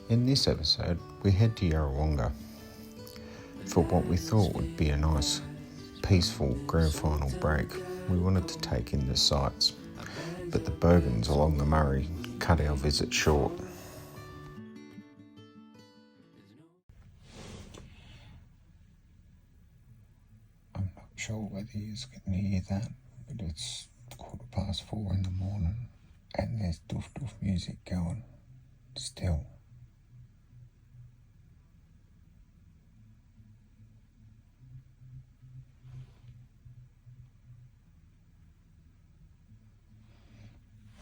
In this episode, we head to Yarrawonga for what we thought would be a nice, peaceful grand final break. We wanted to take in the sights, but the Bogans along the Murray cut our visit short. I'm not sure whether you can hear that, but it's 4:15 in the morning and there's doof music going still.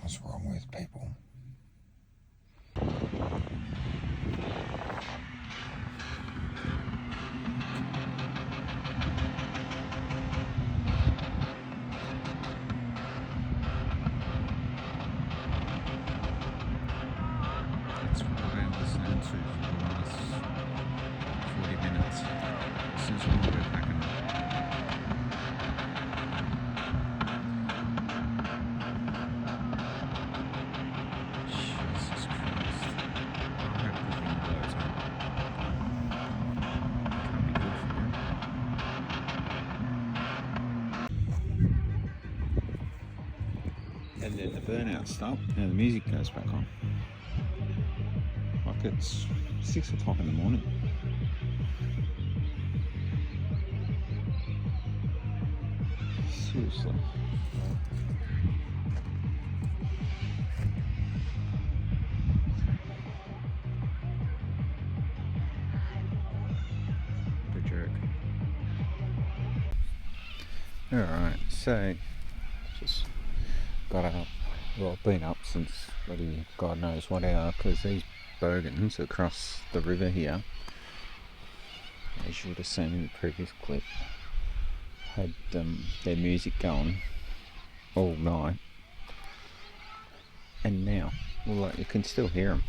What's wrong with people? That's what I've been listening to for the last 40 minutes since we were packing up. Jesus Christ. I hope the thing blows up. Can't be good for it. And then the burnout stopped, now the music goes back on. Like it's 6 o'clock in the morning. Seriously. What a jerk. Alright, so just got up. Well, I've been up since bloody God knows what hour, because these Bogans across the river here, as you would have seen in the previous clip, had their music going all night, and now, well, like, you can still hear them,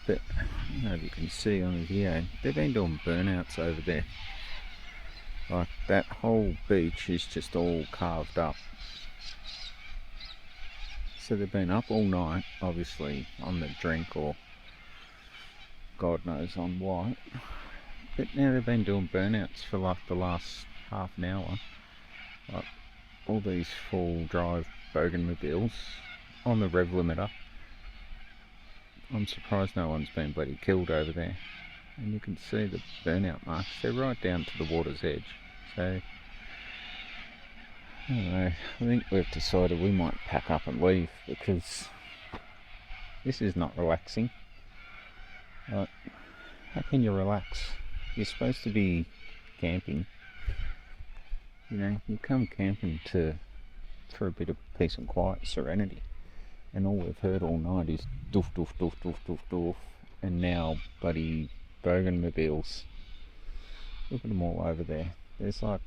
but I don't know if you can see on the video, they've been doing burnouts over there. Like, that whole beach is just all carved up. So they've been up all night, obviously on the drink or God knows on what. But now they've been doing burnouts for like the last half an hour. Like all these full drive Boganmobiles on the rev limiter. I'm surprised no one's been bloody killed over there. And you can see the burnout marks. They're right down to the water's edge. So I don't know, I think we've decided we might pack up and leave because this is not relaxing. Like, how can you relax? You're supposed to be camping. You know, you come camping for a bit of peace and quiet, serenity. And all we've heard all night is doof doof doof doof doof doof. And now bloody Boganmobiles. Look at them all over there. There's like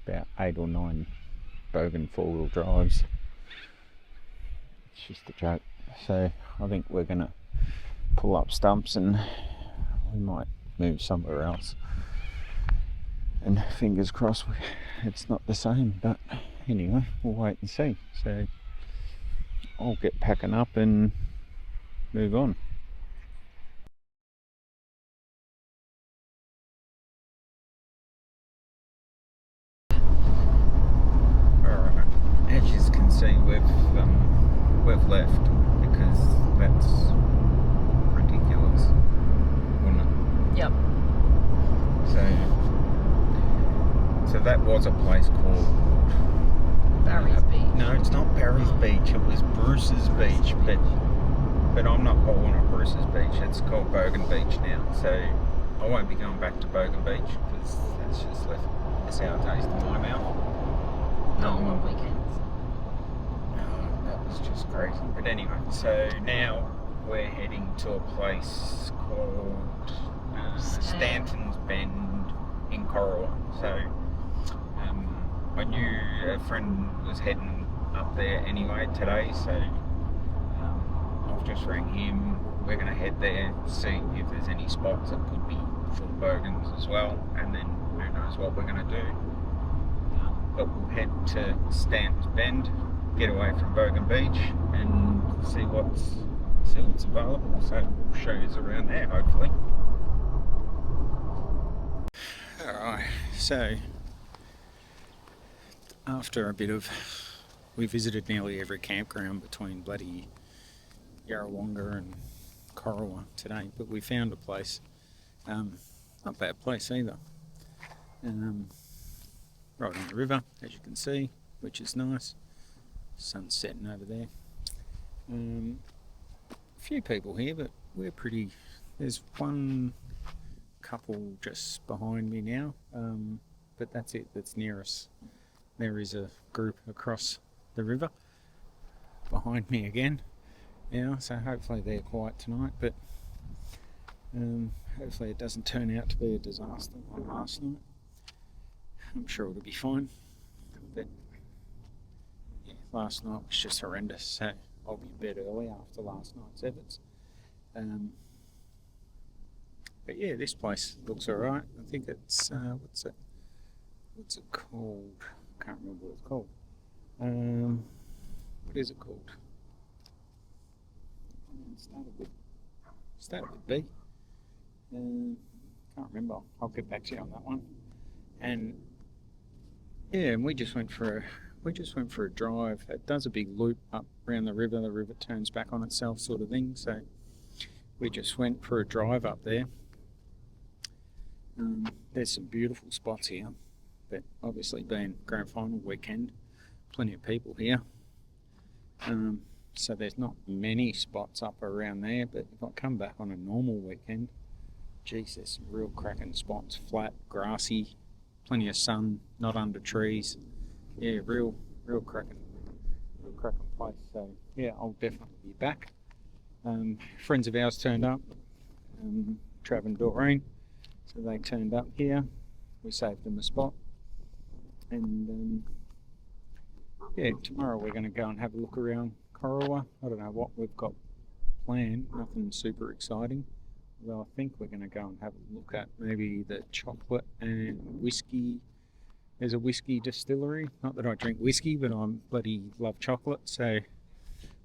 about 8 or 9 Bogan 4-wheel drives. It's just a joke. So I think we're gonna pull up stumps and we might move somewhere else. And fingers crossed it's not the same, but anyway, we'll wait and see. So I'll get packing up and move on. As you can see, we've left because that's ridiculous, wasn't it? Yep. So that was a place called Barry's Beach. No, it's not Barry's Beach. It was Bruce's Beach, but I'm not calling it Bruce's Beach. It's called Bogan Beach now. So I won't be going back to Bogan Beach because that's just left a sour taste in my mouth. Not on weekends. That was just crazy. But anyway, so now we're heading to a place called Stanton's Bend in Corowa. So I knew a friend was heading up there anyway today, so I've just rang him. We're going to head there, see if there's any spots that could be full Bogans as well, and then who knows what we're going to do. But we'll head to Stanton's Bend, get away from Bogan Beach and see what's see what's available, so we'll show you around there hopefully. Alright, so after a bit of, we visited nearly every campground between bloody Yarrawonga and Corowa today, but we found a place, not a bad place either, right on the river as you can see, which is nice. Sun's setting over there. A few people here, but we're pretty, there's one couple just behind me now, but that's it, that's near us. There is a group across the river behind me again now, so hopefully they're quiet tonight, but hopefully it doesn't turn out to be a disaster like last night. I'm sure it'll be fine, but yeah, last night was just horrendous, so I'll be in bed early after last night's efforts. But yeah, this place looks alright. I think it's what's it called? I can't remember what it's called. What is it called? Started with B. Can't remember. I'll get back to you on that one. And yeah, and we just went for a drive. It does a big loop up around the river. The river turns back on itself, sort of thing. So we just went for a drive up there. There's some beautiful spots here, but obviously being grand final weekend, plenty of people here. So there's not many spots up around there, but if I come back on a normal weekend, geez, there's some real cracking spots, flat, grassy, plenty of sun, not under trees. Yeah, real cracking place. So yeah, I'll definitely be back. Friends of ours turned up, Trav and Doreen, so they turned up here. We saved them a spot, and yeah, tomorrow we're going to go and have a look around Corowa. I don't know what we've got planned, nothing super exciting. Although I think we're going to go and have a look at maybe the chocolate and whiskey. There's a whiskey distillery. Not that I drink whiskey, but I bloody love chocolate. So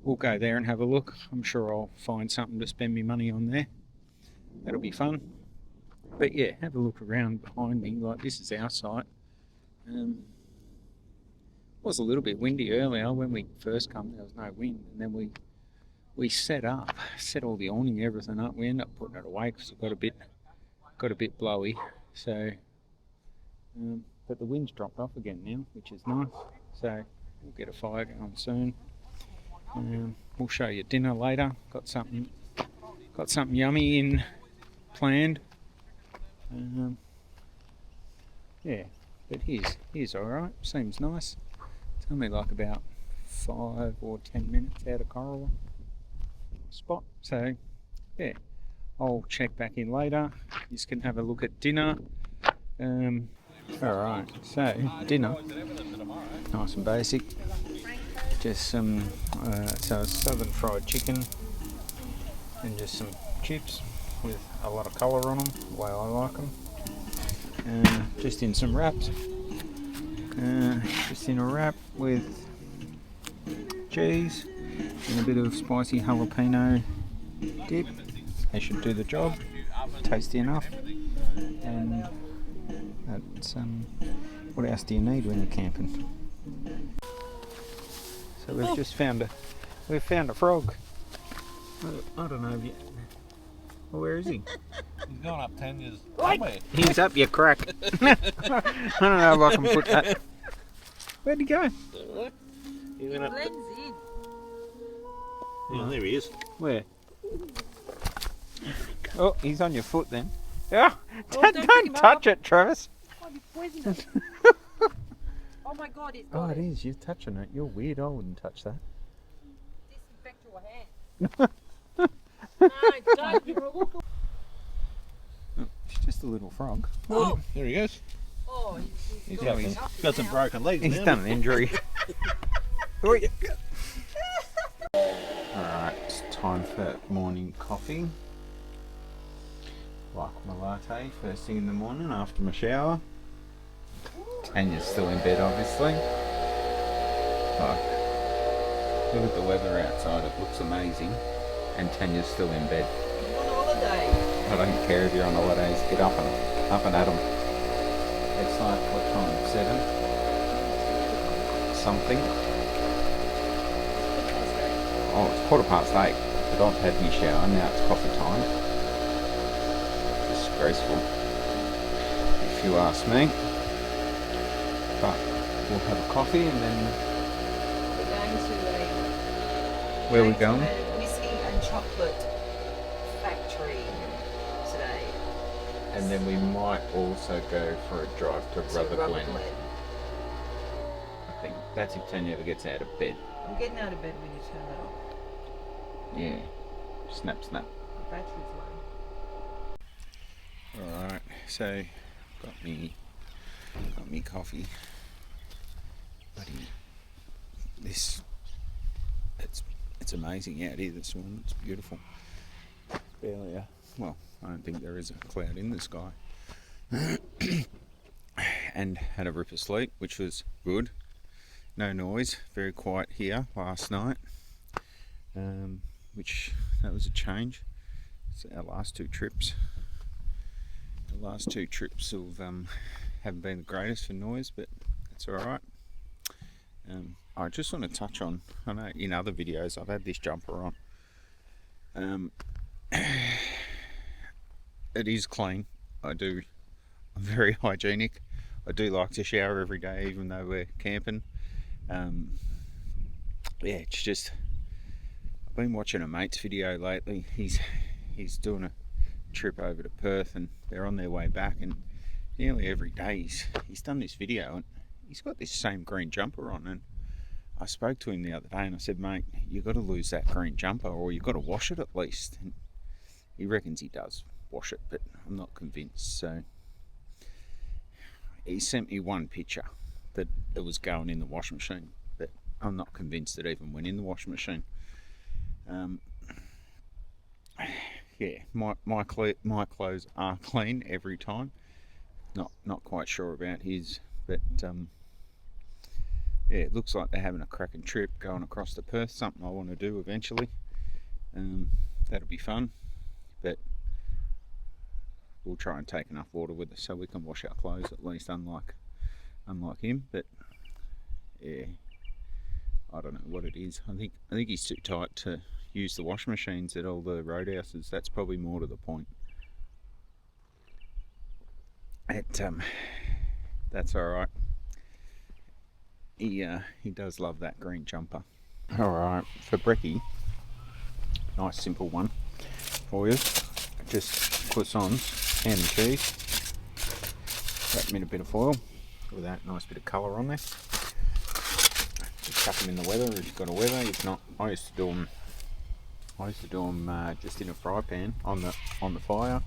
we'll go there and have a look. I'm sure I'll find something to spend my money on there. That'll be fun. But yeah, have a look around behind me. Like, this is our site. It was a little bit windy earlier when we first come. There was no wind, and then we set all the awning, everything up. We ended up putting it away because it got a bit blowy. So, but the wind's dropped off again now, which is nice. So we'll get a fire going soon. We'll show you dinner later. Got something yummy in planned. Yeah, but here's all right. Seems nice. It's only like about 5 or 10 minutes out of Corowa spot. So yeah, I'll check back in later. You can have a look at dinner. Alright, so dinner, nice and basic. Just some southern fried chicken and just some chips with a lot of colour on them, the way I like them. Just in some wraps. Just in a wrap with cheese and a bit of spicy jalapeno dip. They should do the job. Tasty enough. And that's what else do you need when you're camping? So we've just found a frog. I don't know if you. Well, where is he? He's going up 10 years. He's up, you crack. I don't know if I can put that. Where'd he go? He went up. Blends in. Oh, there he is. Where? Oh, he's on your foot then. Oh, don't don't touch it, Travis. Might be poisonous. Oh my god, it's Oh, got it is. You're touching it. You're weird. I wouldn't touch that. Disinfect your hands. No, don't. You're a look. Oh, it's just a little frog. Oh, There he goes. oh, He's got got, enough got some now. broken legs He's now. done an injury. Alright, it's time for morning coffee. Like my latte first thing in the morning after my shower. Tanya's still in bed, obviously. Oh, look at the weather outside, it looks amazing. and Tanya's still in bed. You're on holiday. I don't care if you're on holidays, get up and at 'em. It's like, what time, 7? Something. Oh, it's 8:15, but I've had my shower, now it's coffee time. Disgraceful, if you ask me. But we'll have a coffee and then... We're going to Where are we going? a whiskey and chocolate factory today. And then we might also go for a drive to Rutherglen. I think that's if Tanya ever gets out of bed. I'm getting out of bed when you turn it off. Yeah. Snap, snap. The battery's low. Alright, so got me coffee. Buddy, it's amazing out here this morning. It's beautiful. Barely well, I don't think there is a cloud in the sky. And had a rip of sleep, which was good. No noise, very quiet here last night. Which that was a change. So our last two trips haven't been the greatest for noise, but that's all right. I just want to touch on, I know in other videos I've had this jumper on. It is clean. I'm very hygienic. I do like to shower every day, even though we're camping. Yeah, it's just, I've been watching a mate's video lately. He's doing a trip over to Perth and they're on their way back, and nearly every day he's done this video and he's got this same green jumper on. And I spoke to him the other day and I said, mate, you've got to lose that green jumper, or you've got to wash it at least. And he reckons he does wash it, but I'm not convinced. So he sent me one picture that it was going in the washing machine, but I'm not convinced it even went in the washing machine. Yeah, my clothes are clean every time. Not quite sure about his, but yeah, it looks like they're having a cracking trip going across to Perth. Something I want to do eventually. That'll be fun, but we'll try and take enough water with us so we can wash our clothes at least, unlike him. But yeah, I don't know what it is. I think he's too tight to use the washing machines at all the roadhouses. That's probably more to the point. That's all right. He does love that green jumper. All right, for brekkie, nice simple one for you. Just croissants, ham and cheese. Wrap them in a bit of foil with that nice bit of colour on there. Just chuck them in the weather if you've got a weather. If not, I used to do them just in a fry pan on the fire.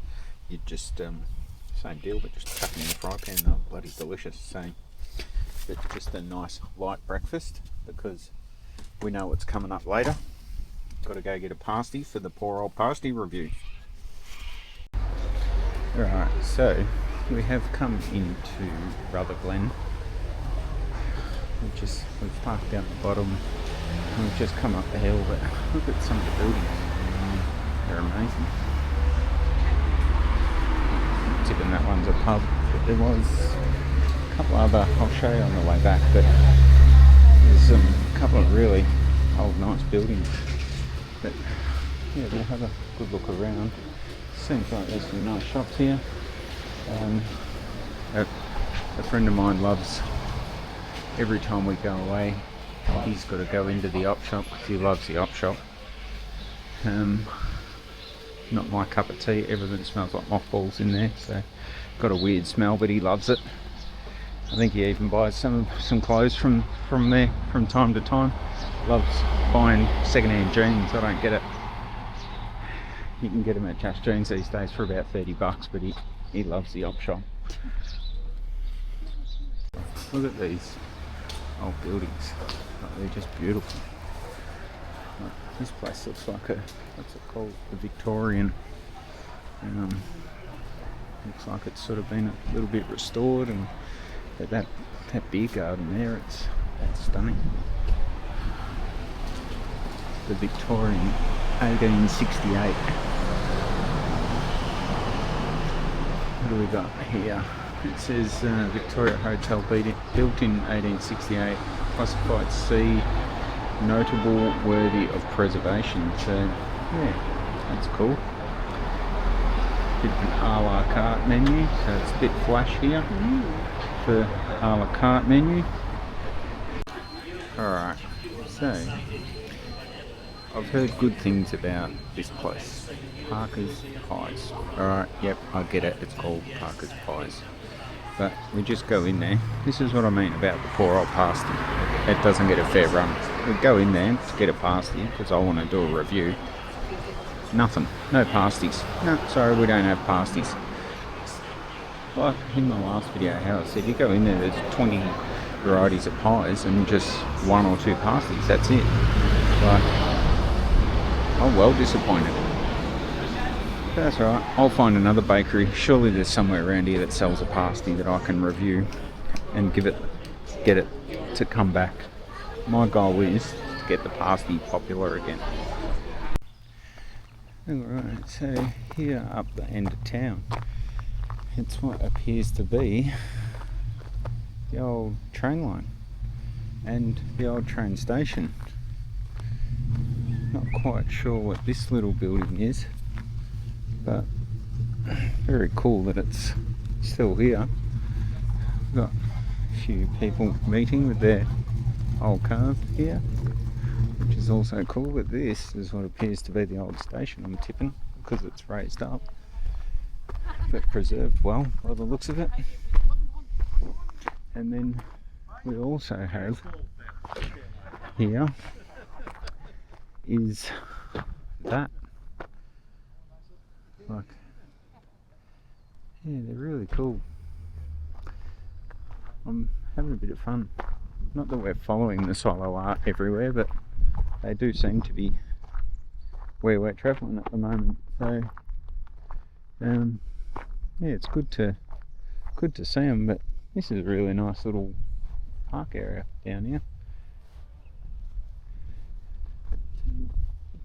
You just same deal, but just chuck them in the fry pan. They're bloody delicious. So, but just a nice light breakfast because we know what's coming up later. Got to go get a pasty for the poor old pasty review. Alright, so we have come into Rutherglen. We've parked down the bottom and we've just come up the hill, but look at some of the buildings. They're amazing. I'm tipping that one's a pub, but there was a couple other, I'll show you on the way back, but there's a couple of really old nice buildings. But yeah, we'll have a good look around. Seems like there's some nice shops here. A friend of mine loves, every time we go away, he's got to go into the op shop because he loves the op shop. Not my cup of tea. Everything smells like mothballs in there, so got a weird smell, but he loves it. I think he even buys some clothes from there from time to time. Loves buying second-hand jeans. I don't get it. You can get them at Just Jeans these days for about $30, but he loves the op shop. Look at these old buildings. They're just beautiful. This place looks like what's it called? The Victorian. Looks like it's sort of been a little bit restored, and that beer garden there, that's stunning. The Victorian 1868. What do we got here? It says Victoria Hotel built in 1868, classified C, notable, worthy of preservation. So yeah, that's cool. Bit of an a la carte menu, so it's a bit flash here for a la carte menu. Alright, so I've heard good things about this place, Parker's Pies. Alright, yep, I get it, it's called Parker's Pies. But we just go in there. This is what I mean about the poor old pasty. It doesn't get a fair run. We go in there to get a pasty because I want to do a review. Nothing. No pasties. No, sorry, we don't have pasties. Like in my last video, how I said, you go in there, there's 20 varieties of pies and just 1 or 2 pasties. That's it. Like, I'm well disappointed. But that's alright. I'll find another bakery. Surely there's somewhere around here that sells a pasty that I can review and get it to come back. My goal is to get the pasty popular again. Alright, so here up the end of town, it's what appears to be the old train line and the old train station. Not quite sure what this little building is, but very cool that it's still here. Got a few people meeting with their old cars here, which is also cool. But this is what appears to be the old station, I'm tipping, because it's raised up but preserved well by the looks of it. And then we also have here is that, like, yeah, they're really cool. I'm having a bit of fun. Not that we're following the solo art everywhere, but they do seem to be where we're travelling at the moment. So yeah, it's good to see them. But this is a really nice little park area down here.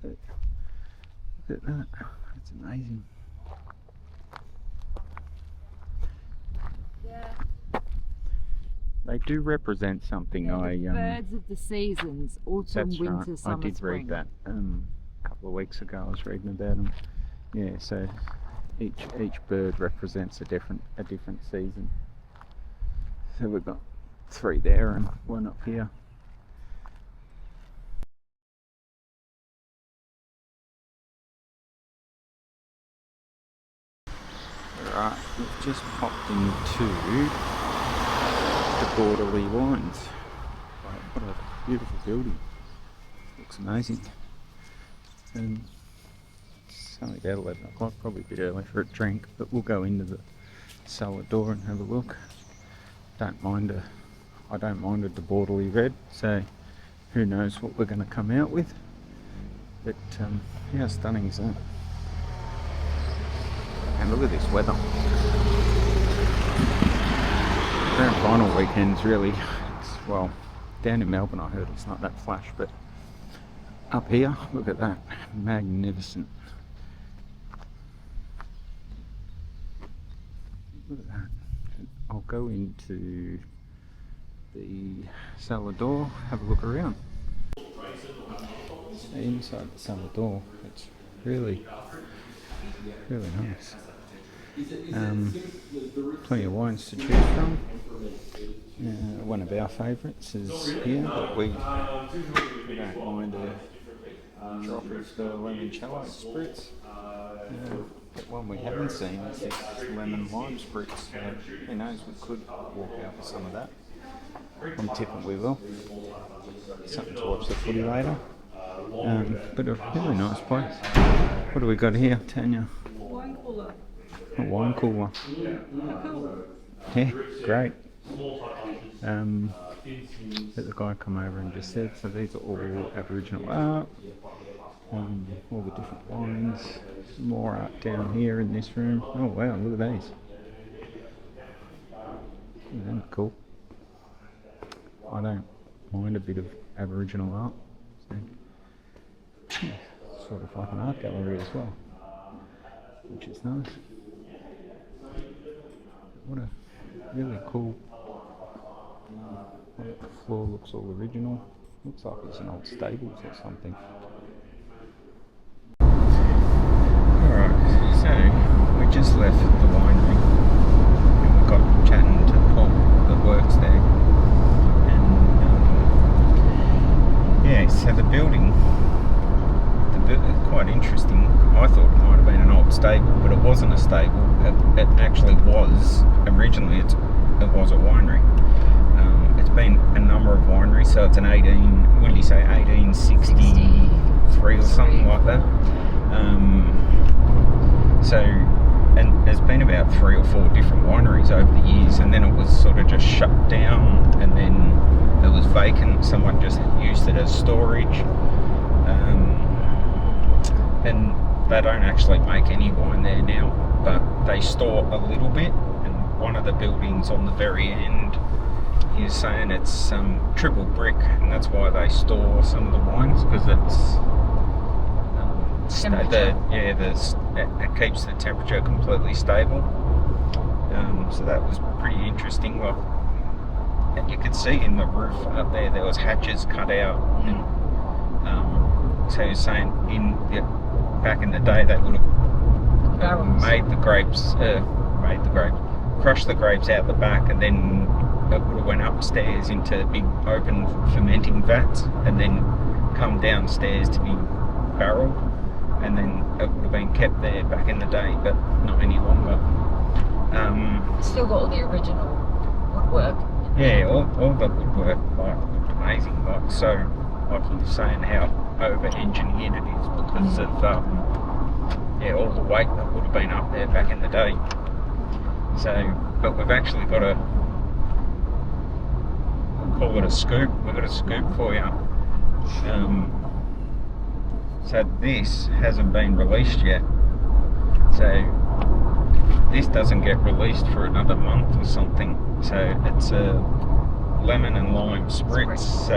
Look at that, that's amazing. Yeah. They do represent something. Birds of the seasons, autumn, That's winter, right. summer, I did spring. read that a couple of weeks ago. I was reading about them. Yeah, so each bird represents a different season. So we've got 3 there and 1 up here. Alright, we've just popped into the Borderly Wines. What a beautiful building. Looks amazing. And it's only about 11 o'clock, probably a bit early for a drink, but we'll go into the cellar door and have a look. I don't mind a Borderly red, so who knows what we're going to come out with. But how stunning is that? And look at this weather. Grand final weekend's really, well, down in Melbourne I heard it's not that flash, but up here, look at that, magnificent. Look at that. I'll go into the cellar door, have a look around. So inside the cellar door, it's really nice. Plenty of wines to choose from. One of our favourites is here, but we don't mind a drop of the limoncello spritz. But one we haven't seen is this lemon lime spritz. Who knows, we could walk out with some of that. I'm tipping we will. Something to watch the footy later. But a really nice place. What do we got here, Tanya? Wine cooler. A wine cooler. Cool. Yeah, great. Let the guy come over and just said, so these are all Aboriginal art. All the different wines. Some more art down here in this room. Oh wow, look at these. Isn't that cool? I don't mind a bit of Aboriginal art. So, yeah, sort of like an art gallery as well, which is nice. What a really cool. The floor looks all original. Looks like it's an old stables or something. Alright, so we just left the winery and we got chatting to Paul that works there. And yeah, so the building, quite interesting. I thought it might have been an old stable, but it wasn't a stable. It actually was. Originally it was a winery. It's been a number of wineries, so it's an 1863 or something like that. So, and there's been about 3 or 4 different wineries over the years, and then it was sort of just shut down, and then it was vacant. Someone just used it as storage. And they don't actually make any wine there now, but they store a little bit, and one of the buildings on the very end, he was saying it's triple brick, and that's why they store some of the wines, because it's it keeps the temperature completely stable. So that was pretty interesting. Like, and you could see in the roof up there was hatches cut out, and so he was saying back in the day they would have crushed the grapes out the back, and then it would have went upstairs into big open fermenting vats, and then come downstairs to be barreled, and then it would have been kept there back in the day, but not any longer. Still got all the original woodwork. Yeah, all the woodwork looked amazing. So like he was saying, how over-engineered it is because of all the weight that would have been up there back in the day. So, but we've actually got we'll call it a scoop. We've got a scoop for you. So this hasn't been released yet. So this doesn't get released for another month or something. So it's a lemon and lime spritz. So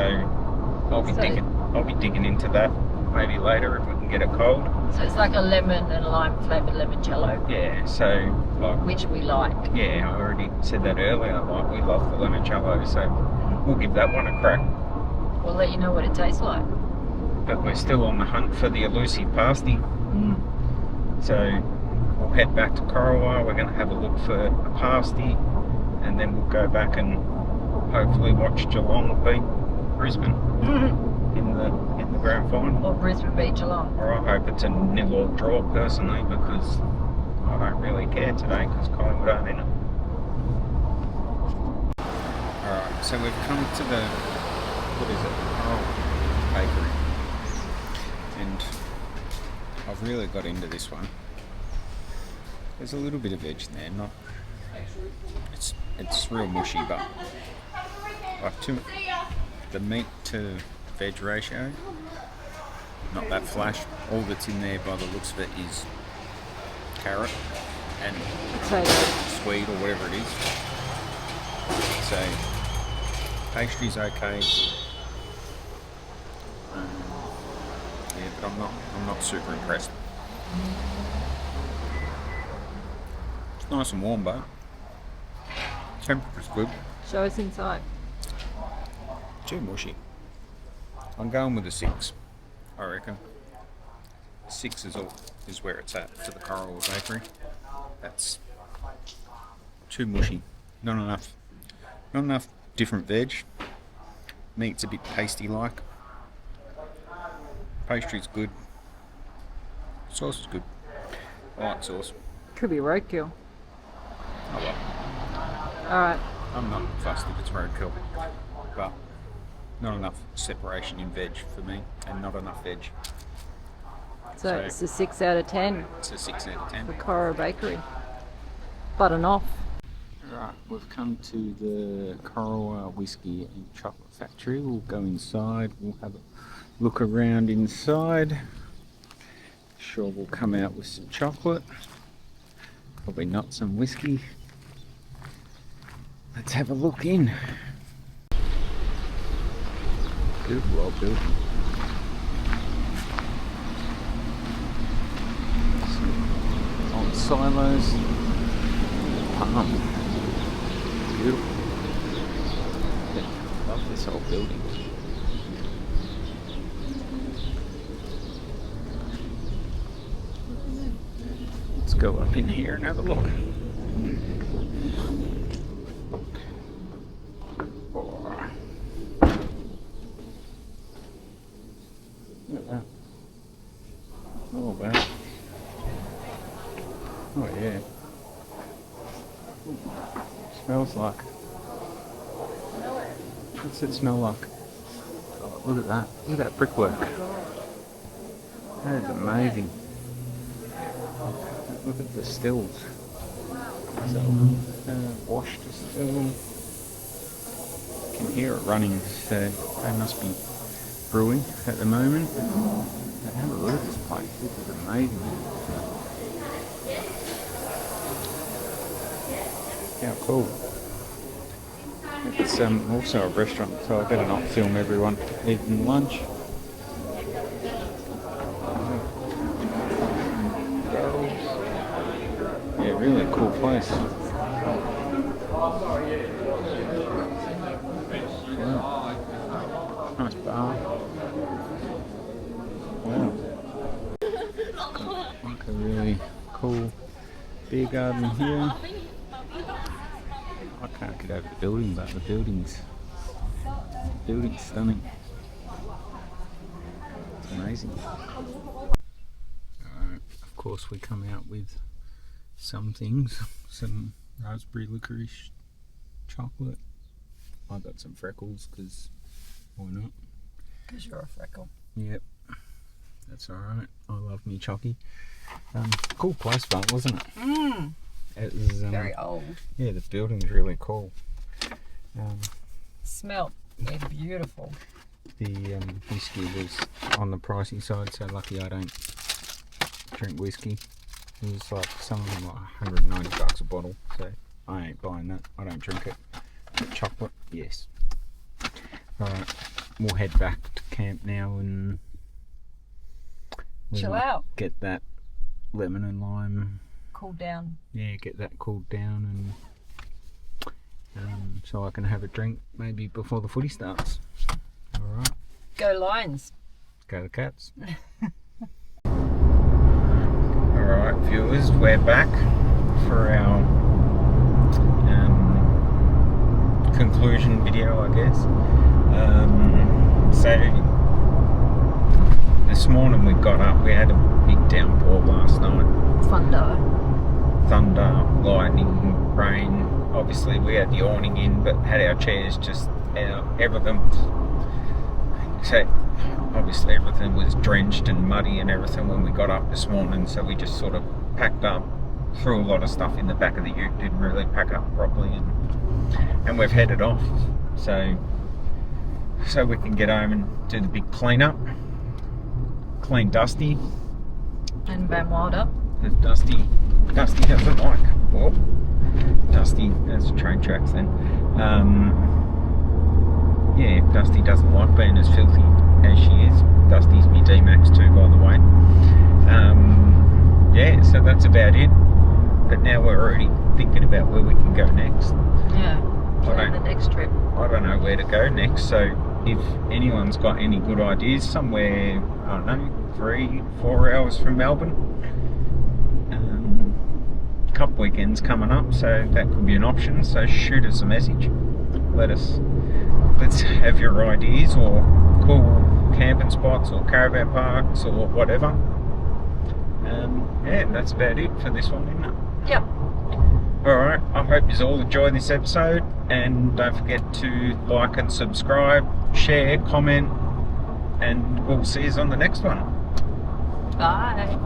I'll be digging into that maybe later if we can get it cold. So it's like a lemon and lime flavoured limoncello. Yeah, so like, which we like. Yeah, I already said that earlier. Like, we love the limoncello, so we'll give that one a crack. We'll let you know what it tastes like. But we're still on the hunt for the elusive pasty. So we'll head back to Corowa. We're going to have a look for a pasty, and then we'll go back and hopefully watch Geelong beat Brisbane in the grand final. Or Brisbane beat Geelong. Or I hope it's a 0-0 draw personally, because I don't really care today because Collingwood aren't in it. Alright, so we've come to the, Coral Bakery, and I've really got into this one. There's a little bit of veg in there, not, it's real mushy, but like the meat to veg ratio, not that flash. All that's in there by the looks of it is carrot and sweet or whatever it is. So pastry's okay. Yeah, but I'm not super impressed. It's nice and warm, but temperature's good. Show us inside. Too mushy. I'm going with a 6, I reckon. 6 is where it's at for the Coral Bakery. That's too mushy. Not enough different veg. Meat's a bit pasty-like. Pastry's good. Sauce is good. I like sauce. Could be roadkill. Oh well. Alright. I'm not fussed if it's roadkill, but not enough separation in veg for me, and not enough veg. So it's a 6 out of 10. It's a 6 out of 10. For Corowa Bakery. Button off. Right, we've come to the Corowa Whiskey and Chocolate Factory. We'll go inside, we'll have a look around inside. Sure we'll come out with some chocolate. Probably not some whiskey. Let's have a look in. Beautiful old building. silos, palm. Beautiful. Yeah, love this whole building. Let's go up in here and have a look. Look at that. Oh wow. Oh yeah. Smells like. What's it smell like? Oh, look at that. Look at that brickwork. That is amazing. Look at the stills. So, washed still. You can hear it running, so they must be brewing at the moment. But have a look at this place. This is amazing. How cool. It's also a restaurant, so I better not film everyone eating lunch. Yeah, really cool place. Wow. Nice bar. Wow. Like a really cool beer garden here. I can't get over the building, but the building's stunning. It's amazing. Of course we come out with some things, some raspberry licorice chocolate. I got some freckles because why not? Because you're a freckle. Yep, that's alright. I love me chocky. Cool place, but wasn't it? Mmm. It was Very old. Yeah, the building's really cool. Smell. It's beautiful. The whiskey was on the pricey side, so lucky I don't drink whiskey. It was like something like $190 a bottle, so I ain't buying that. I don't drink it. But chocolate, yes. Alright, we'll head back to camp now and Chill out. Get that lemon and lime. Cool down. Yeah, get that cooled down and so I can have a drink maybe before the footy starts. Alright. Go Lions. Go the Cats. Alright viewers, we're back for our conclusion video, I guess. So this morning we got up, we had a big downpour last night. Thunder, lightning, rain. Obviously we had the awning in, but had our chairs just out, everything. So obviously everything was drenched and muddy and everything when we got up this morning, so we just sort of packed up, threw a lot of stuff in the back of the ute, didn't really pack up properly, and we've headed off so we can get home and do the big clean up, clean Dusty And Van Wilder. Dusty doesn't like, well, Dusty, that's train tracks then. Yeah, Dusty doesn't like being as filthy as she is. Dusty's me D-Max too, by the way. Yeah, so that's about it. But now we're already thinking about where we can go next. Yeah, plan the next trip. I don't know where to go next, so if anyone's got any good ideas, somewhere, I don't know, 3-4 hours from Melbourne. Cup weekends coming up, so that could be an option, so shoot us a message. Let's have your ideas or cool camping spots or caravan parks or whatever. Yeah, that's about it for this one, isn't it? Yep. Alright, I hope you all enjoyed this episode, and don't forget to like and subscribe, share, comment, and we'll see you on the next one. Bye.